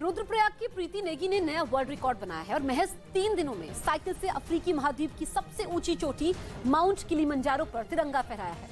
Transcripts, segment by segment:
रुद्रप्रयाग की प्रीति नेगी ने नया वर्ल्ड रिकॉर्ड बनाया है और महज 3 दिनों में साइकिल से अफ्रीकी महाद्वीप की सबसे ऊंची चोटी माउंट किलिमंजारो पर तिरंगा फहराया है।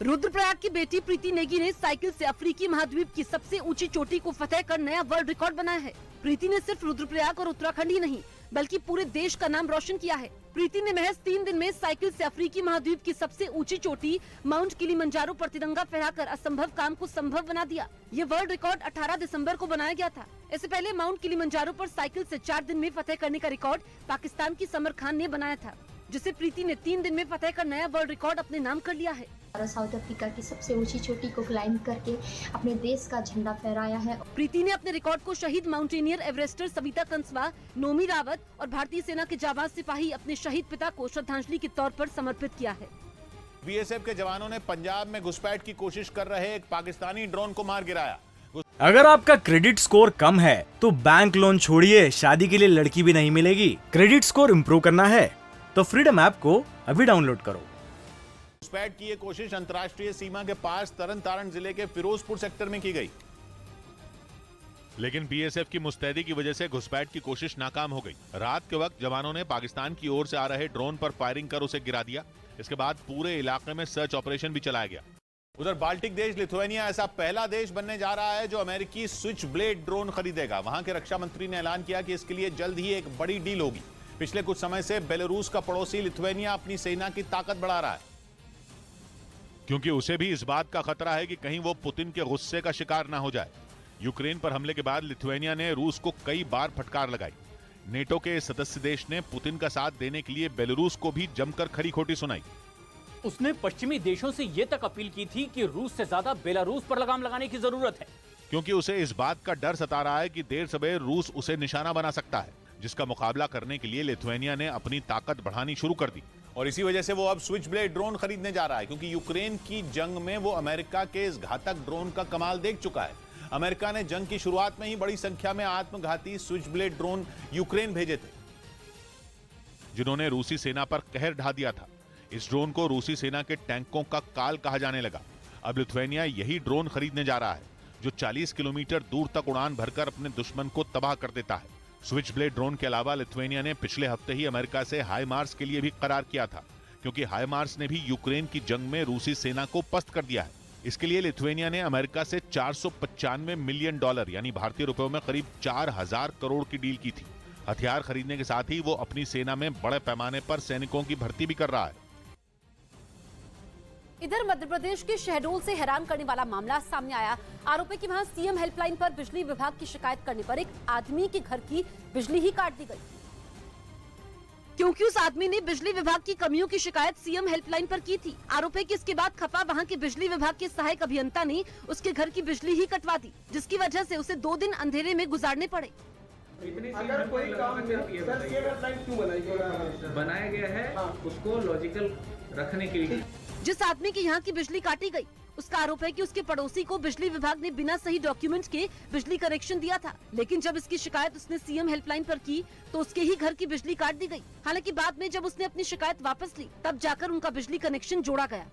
रुद्रप्रयाग की बेटी प्रीति नेगी ने साइकिल से अफ्रीकी महाद्वीप की सबसे ऊंची चोटी को फतेह कर नया वर्ल्ड रिकॉर्ड बनाया है। प्रीति ने सिर्फ रुद्रप्रयाग और उत्तराखंड ही नहीं बल्कि पूरे देश का नाम रोशन किया है। प्रीति ने महज 3 दिन में साइकिल से अफ्रीकी महाद्वीप की सबसे ऊंची चोटी माउंट किलिमंजारो पर तिरंगा फहराकर असंभव काम को संभव बना दिया। ये वर्ल्ड रिकॉर्ड 18 दिसंबर को बनाया गया था। इससे पहले माउंट किलिमंजारो पर साइकिल से 4 दिन में फतेह करने का रिकॉर्ड पाकिस्तान की समर खान ने बनाया था, जिसे प्रीति ने 3 दिन में फतेह कर नया वर्ल्ड रिकॉर्ड अपने नाम कर लिया है। साउथ अफ्रीका की सबसे ऊंची चोटी को क्लाइंब करके अपने देश का झंडा फहराया है। प्रीति ने अपने रिकॉर्ड को शहीद माउंटेनियर एवरेस्टर सविता कंसवा, नोमी रावत और भारतीय सेना के जाबाज सिपाही अपने शहीद पिता को श्रद्धांजलि के तौर पर समर्पित किया है। बीएसएफ के जवानों ने पंजाब में घुसपैठ की कोशिश कर रहे एक पाकिस्तानी ड्रोन को मार गिराया। अगर आपका क्रेडिट स्कोर कम है तो बैंक लोन छोड़िए, शादी के लिए लड़की भी नहीं मिलेगी। क्रेडिट स्कोर इम्प्रूव करना है तो फ्रीडम ऐप को अभी डाउनलोड करो। घुसपैठ की ये कोशिश अंतर्राष्ट्रीय सीमा के पास तरन तारण जिले के फिरोजपुर सेक्टर में की गई, लेकिन बीएसएफ की मुस्तैदी की वजह से घुसपैठ की कोशिश नाकाम हो गई। रात के वक्त जवानों ने पाकिस्तान की ओर से आ रहे ड्रोन पर फायरिंग कर उसे गिरा दिया। इसके बाद पूरे इलाके में सर्च ऑपरेशन भी चलाया गया। उधर बाल्टिक देश लिथुआनिया ऐसा पहला देश बनने जा रहा है जो अमेरिकी स्विच ब्लेड ड्रोन खरीदेगा। वहां के रक्षा मंत्री ने ऐलान किया कि इसके लिए जल्द ही एक बड़ी डील होगी। पिछले कुछ समय से बेलारूस का पड़ोसी लिथुआनिया अपनी सेना की ताकत बढ़ा रहा है, क्योंकि उसे भी इस बात का खतरा है कि कहीं वो पुतिन के गुस्से का शिकार ना हो जाए। यूक्रेन पर हमले के बाद लिथुआनिया ने रूस को कई बार फटकार लगाई। नेटो के सदस्य देश ने पुतिन का साथ देने के लिए बेलारूस को भी जमकर खरी खोटी सुनाई। उसने पश्चिमी देशों से ये तक अपील की थी कि रूस से ज्यादा बेलारूस पर लगाम लगाने की जरूरत है, क्योंकि उसे इस बात का डर सता रहा है कि देर सवेर रूस उसे निशाना बना सकता है, जिसका मुकाबला करने के लिए लिथुआनिया ने अपनी ताकत बढ़ानी शुरू कर दी। और इसी वजह से वो अब स्विच ब्लेड ड्रोन खरीदने जा रहा है, क्योंकि यूक्रेन की जंग में वो अमेरिका के इस घातक ड्रोन का कमाल देख चुका है। अमेरिका ने जंग की शुरुआत में ही बड़ी संख्या में आत्मघाती स्विच ब्लेड ड्रोन यूक्रेन भेजे थे, जिन्होंने रूसी सेना पर कहर ढा दिया था। इस ड्रोन को रूसी सेना के टैंकों का काल कहा जाने लगा। अब लिथुआनिया यही ड्रोन खरीदने जा रहा है, जो 40 किलोमीटर दूर तक उड़ान भरकर अपने दुश्मन को तबाह कर देता है। स्विच ब्लेड ड्रोन के अलावा लिथुआनिया ने पिछले हफ्ते ही अमेरिका से हाईमार्स के लिए भी करार किया था, क्योंकि हाईमार्स ने भी यूक्रेन की जंग में रूसी सेना को पस्त कर दिया है। इसके लिए लिथुआनिया ने अमेरिका से $495 मिलियन यानी भारतीय रुपयों में करीब 4000 करोड़ की डील की थी। हथियार खरीदने के साथ ही वो अपनी सेना में बड़े पैमाने पर सैनिकों की भर्ती भी कर रहा है। इधर मध्य प्रदेश के शहडोल से हैरान करने वाला मामला सामने आया। आरोप है कि वहां सीएम हेल्पलाइन पर बिजली विभाग की शिकायत करने पर एक आदमी के घर की बिजली ही काट दी गई, क्योंकि उस आदमी ने बिजली विभाग की कमियों की शिकायत सीएम हेल्पलाइन पर की थी। आरोप है कि इसके बाद खफा वहां के बिजली विभाग के सहायक अभियंता ने उसके घर की बिजली ही कटवा दी, जिसकी वजह से उसे 2 दिन अंधेरे में गुजारने पड़े। अगर कोई काम क्यों बनाया गया है, उसको लॉजिकल रखने के लिए। जिस आदमी की यहाँ की बिजली काटी गई, उसका आरोप है कि उसके पड़ोसी को बिजली विभाग ने बिना सही डॉक्यूमेंट्स के बिजली कनेक्शन दिया था, लेकिन जब इसकी शिकायत उसने सीएम हेल्पलाइन पर की तो उसके ही घर की बिजली काट दी गई। हालांकि बाद में जब उसने अपनी शिकायत वापस ली, तब जाकर उनका बिजली कनेक्शन जोड़ा गया।